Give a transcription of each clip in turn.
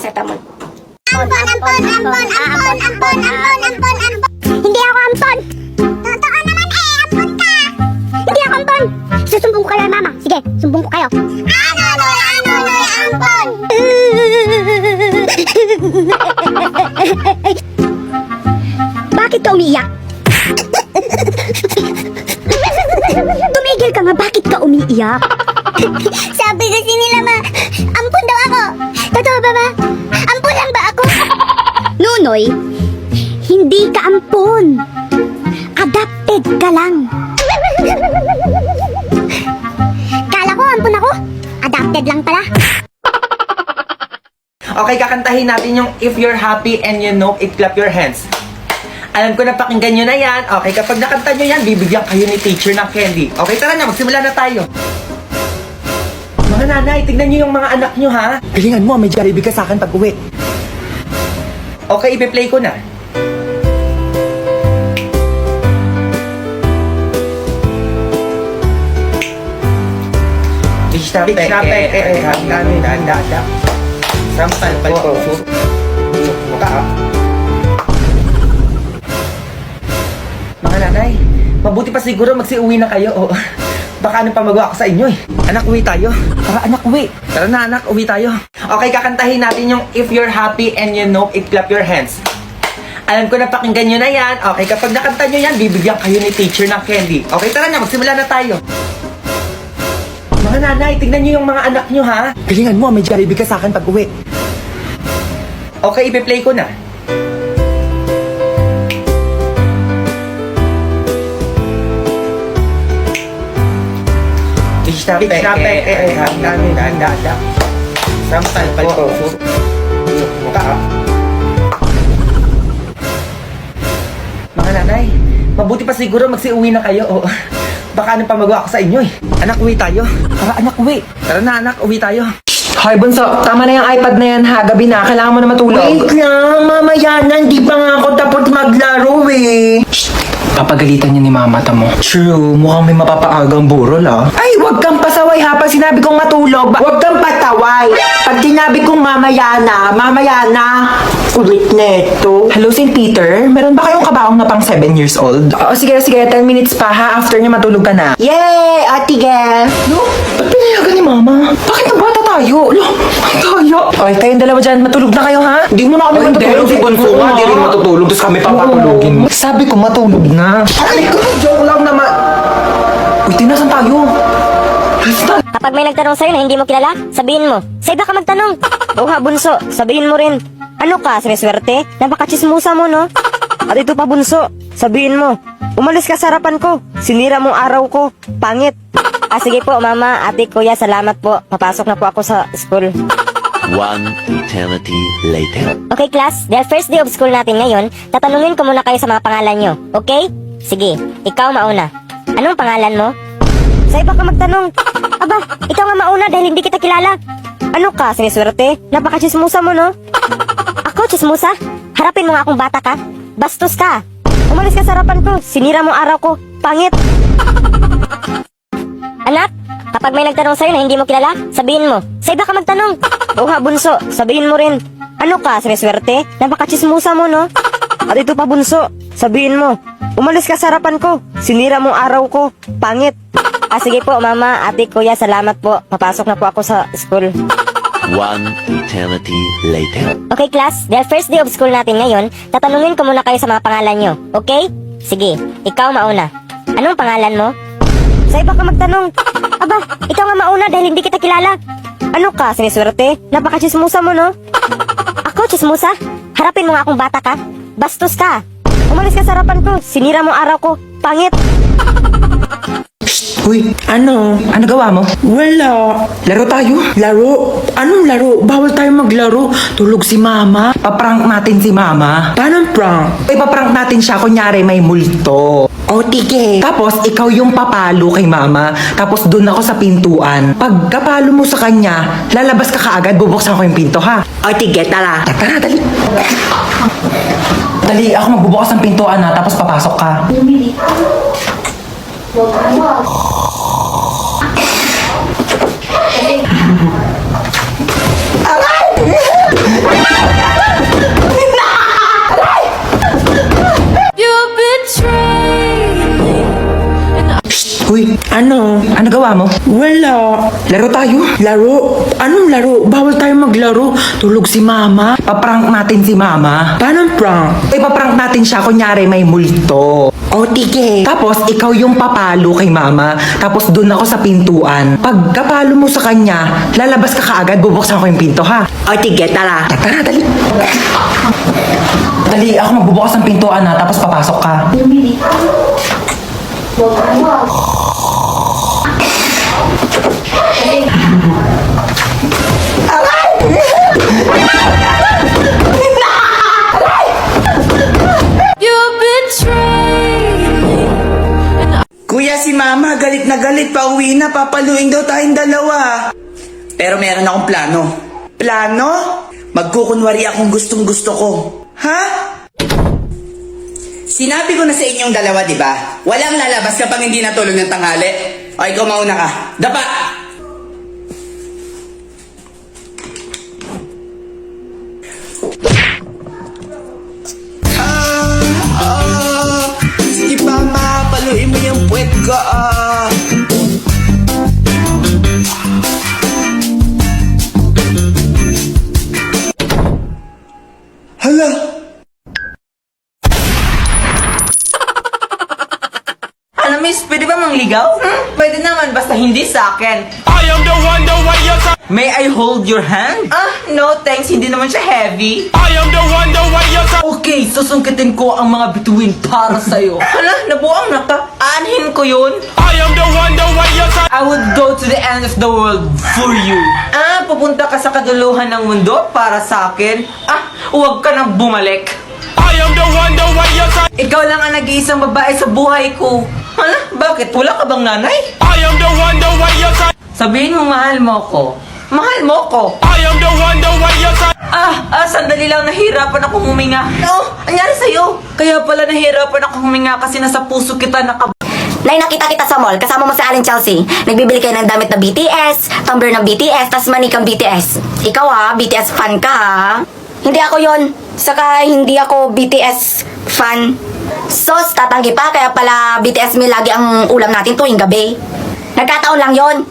paracetamol. Ampon. Hindi ako ampon. Totoo naman ampon ka. Hindi ako ampon. Susumbong ko kayo, mama. Sige, sumbong ko kayo. Ampon. Bakit ka umiiyak? Tumigil ka nga, bakit ka umiiyak? Sabi kasi nila ampun daw ako. Totoo ba ba? Ampun lang ba ako? Nunoy, hindi ka ampun. Adapted ka lang. Kala ko ampun ako. Adapted lang pala. Okay, kakantahin natin yung If You're Happy and You Know It, Clap Your Hands. Alam ko na pakinggan nyo na yan. Okay, kapag nakanta nyo yan, bibigyan kayo ni teacher ng candy. Okay, tara na, magsimula na tayo. Mga nanay, tignan nyo yung mga anak nyo, ha? Galingan mo, may Jollibee ka sa akin pag uwi. Okay, ipi-play ko na. Sampal po. Mga nanay, mabuti pa siguro magsiuwi na kayo. O, baka anong pamagawa ko sa inyo eh. Anak, uwi tayo. Tara anak, uwi. Tara na anak, uwi tayo. Okay, kakantahin natin yung If You're Happy and You Know It, Clap Your Hands. Alam ko na pakinggan nyo na yan. Okay, kapag nakanta nyo yan, bibigyan kayo ni teacher ng candy. Okay, tara na, magsimula na tayo. Mga nanay, tignan nyo yung mga anak nyo, ha? Galingan mo, may Jollibee ka sa akin pag uwi. Okay, ipi-play ko na. Sampal po. Mga nanay, mabuti pa siguro magsiuwi na kayo. O, baka anong pamagawa ko sa inyo eh. Anak, uwi tayo. Tara anak, uwi. Tara na anak, uwi tayo. Hoy Bunso, tama na yung iPad na yan ha. Gabi na, kailangan mo na matulog. Wait lang, mamaya na, hindi pa nga ako tapos maglaro eh. Papagalitan niya ni mama tamo. True, mukhang may mapapaagang burol ah. Ay, wag kang pasaway ha. Pag sinabi kong matulog, wag kang pataway. Pag sinabi kong mamaya na. Ulit neto. Hello, St. Peter? Meron ba kayong kabaong na pang 7 years old? Oo, sige, 10 minutes pa ha. After niya matulog ka na. Yay, Ate Gel. No, ba't pinayagan ni mama? Bakit nabata tayo? Lo, ang daya. Okay, kayong dalawa dyan, matulog na kayo ha? Hindi mo na kami matutulog. Si Bunso nga, di rin matutulog. Tapos kami papatulogin mo. Sabi ko matulog na. Ay, joke lang naman. Uy, tinasan tayo? Crystal! Kapag may nagtanong sa'yo na hindi mo kilala, sabihin mo, sa iba ka magtanong. Oo nga, Bunso, sabihin mo rin. Ano ka, siniswerte? Napakachismusa mo, no? At ito pa, Bunso, sabihin mo, umalis ka sa harapan ko, sinira mong araw ko, pangit. Sige po, mama, ate, kuya, salamat po. Papasok na po ako sa school. One eternity later. Okay, class, dahil first day of school natin ngayon, tatanungin ko muna kayo sa mga pangalan nyo, okay? Sige, ikaw mauna. Anong pangalan mo? Sa iba ka magtanong. Aba, ikaw nga mauna dahil hindi kita kilala. Ano ka, siniswerte? Napakachismusa mo, no? Ako, chismusa? Harapin mo nga akong bata ka. Bastos ka. Umalis ka sa harapan ko, sinira mo araw ko, pangit. Anak, kapag may nagtanong sa'yo na hindi mo kilala, sabihin mo, sa iba ka magtanong. Oo nga, Bunso, sabihin mo rin. Ano ka, siniswerte? Napakachismusa mo, no? At ito pa, Bunso, sabihin mo, umalis ka sa harapan ko, sinira mong araw ko, pangit. Sige po, mama, ate, kuya, salamat po. Papasok na po ako sa school. One eternity later. Okay, class, dahil first day of school natin ngayon, tatanungin ko muna kayo sa mga pangalan nyo, okay? Sige, ikaw mauna. Anong pangalan mo? Sa iba ka magtanong. Aba, ikaw nga mauna dahil hindi kita kilala. Ano ka, siniswerte? Napakachismusa mo, no? Ako, chismusa? Harapin mo nga akong bata ka. Bastos ka. Umalis ka sa harapan ko, sinira mo araw ko, pangit. Uy, ano gawa mo? Wala. Laro tayo? Laro? Anong laro? Bawal tayo maglaro. Tulog si mama. Paprank natin si mama. Paano prank? Ipaprank natin siya, kunyari may multo. O, tige. Tapos, ikaw yung papalo kay mama. Tapos, dun ako sa pintuan. Pag kapalo mo sa kanya, lalabas ka kaagad, bubuksan ko yung pinto, ha? O, tige, tara. Tara, dali. Dali, ako magbubukas ng pintuan, ha? Tapos, papasok ka. Aray! Ano? Ano gawa mo? Wala. Laro tayo. Laro? Anong laro? Bawal tayo maglaro. Tulog si mama. Paprank natin si mama. Paano prank? Ipaprank natin siya, kunyari may multo. O, tige. Tapos, ikaw yung papalo kay mama. Tapos, doon ako sa pintuan. Pag kapalo mo sa kanya, lalabas ka kaagad, bubuksan ko yung pinto, ha? O, tige, tara. Tara, dali. Dali, ako magbubukas ng pintuan, ha? Tapos papasok ka. Kuya, si mama, galit na galit. Pauwi na, papaluin daw tayong dalawa. Pero meron akong plano. Plano? Magkukunwari akong gustong gusto ko. Ha? Sinabi ko na sa inyong dalawa, di ba? Walang lalabas kapag hindi natulog ng tanghali. O, ikaw mauna ka. Dapa! Sige pa, ma. Paluin mo yung puwet ko, Hala! Ano, miss? Pwede ba mangligaw? Pwede naman, basta hindi sa akin. May I hold your hand? No thanks. Hindi naman siya heavy. Okay, susungkitin ko ang mga bituin para sa'yo. Hala, nabuang na ka. Aanhin ko yun. I would go to the end of the world for you. Pupunta ka sa kaduluhan ng mundo para sa akin? Huwag ka nang bumalik. Ikaw lang ang nag-iisang babae sa buhay ko. Hala, bakit? Wala ka bang nanay? Sabihin mo mahal mo ko. Mahal mo ko. Sandali lang, nahirapan akong huminga. Anyari sa'yo? Kaya pala nahirapan akong huminga kasi nasa puso kita Nay, nakita kita sa mall, kasama mo sa Aling Chelsea. Nagbibili kayo ng damit na BTS, tumbler ng BTS, tas manikang BTS. Ikaw ha, BTS fan ka ha. Hindi ako yon. Saka hindi ako BTS fan. Sos, tatanggi pa, kaya pala BTS meal lagi ang ulam natin tuwing gabi. Nagkataon lang yon.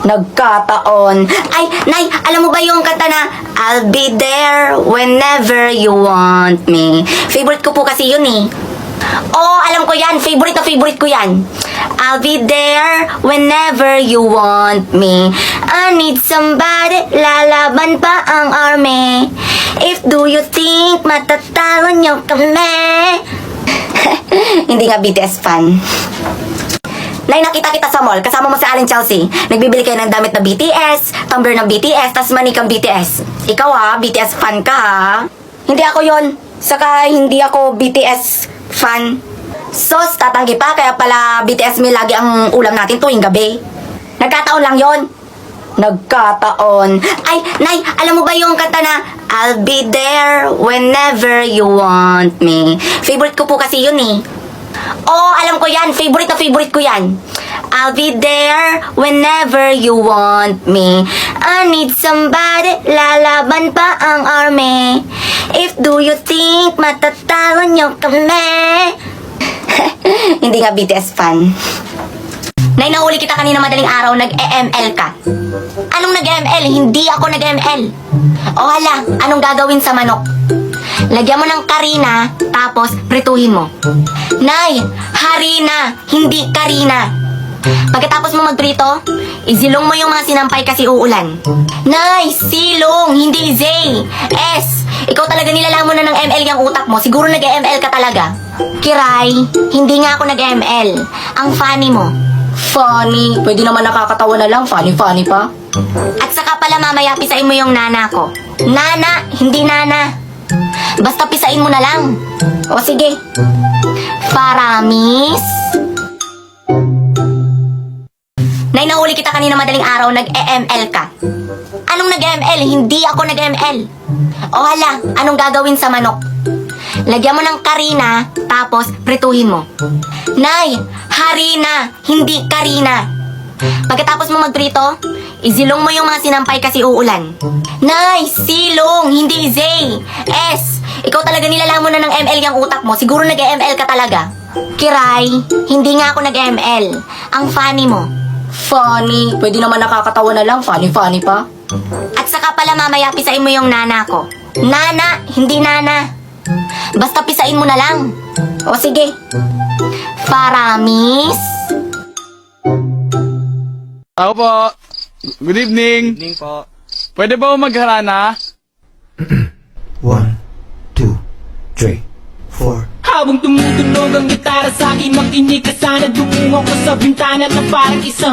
Nagkataon. Ay, Nay, alam mo ba yung kanta na I'll be there whenever you want me? Favorite ko po kasi yun eh. Oo, alam ko yan. Favorite na favorite ko yan. I'll be there whenever you want me. I need somebody, lalaban pa ang army. If do you think matatalo nyo kami? Hindi nga BTS fan. Nay, nakita kita sa mall, kasama mo sa Aling Chelsea. Nagbibili kayo ng damit na BTS, tumbler ng BTS, tas manikang BTS. Ikaw ha, BTS fan ka ha. Hindi ako yon. Saka hindi ako BTS fan. Sos, tatanggi pa, kaya pala BTS meal lagi ang ulam natin tuwing gabi. Nagkataon lang yon. Nagkataon. Ay, Nay, alam mo ba yung kanta na I'll be there whenever you want me? Favorite ko po kasi yun eh. Oo, alam ko yan. Favorite na favorite ko yan. I'll be there whenever you want me. I need somebody, lalaban pa ang army. If do you think matatalo nyo kami? Hindi nga BTS fan. Nay, nahuli kita kanina madaling araw, nag-EML ka. Anong nag-EML? Hindi ako nag-EML. O hala, anong gagawin sa manok? Lagyan mo ng karina, tapos prituhin mo. Nay, harina, hindi karina. Pagkatapos mo magprito, isilong mo yung mga sinampay kasi uulan. Nay, silong, hindi zay. S, ikaw talaga nilalamon na ng ML yung utak mo. Siguro nag-ML ka talaga. Kiray, hindi nga ako nag-ML. Ang funny mo. Funny? Pwede naman nakakatawa na lang. Funny pa. At saka pala mamaya pisain mo yung nana ko. Nana, hindi nana. Basta pisain mo na lang. O sige. Paramis. Nay, nahuli kita kanina madaling araw, nag-EML ka. Anong nag-EML? Hindi ako nag-EML. O hala, anong gagawin sa manok? Lagyan mo ng karina, tapos prituhin mo. Nay, harina, hindi karina. Pagkatapos mo magprito, isilong mo yung mga sinampay kasi uulan. Nay, silong, hindi zay. S, ikaw talaga nilalamon na ng ML yung utak mo. Siguro nag-ML ka talaga. Kiray, hindi nga ako nag-ML. Ang funny mo. Funny. Pwede naman nakakatawa na lang. Funny pa. At saka pala mamaya pisain mo yung nana ko. Nana, hindi nana. Basta pisain mo na lang. O sige. Paramis. Ako po. Good evening. Good evening po. Pwede ba magharana? 1, 2, 3, 4. Habang tumutunog ang gitara sa akin, makinig ka sana. Dumungo ko sa bintana na parang isang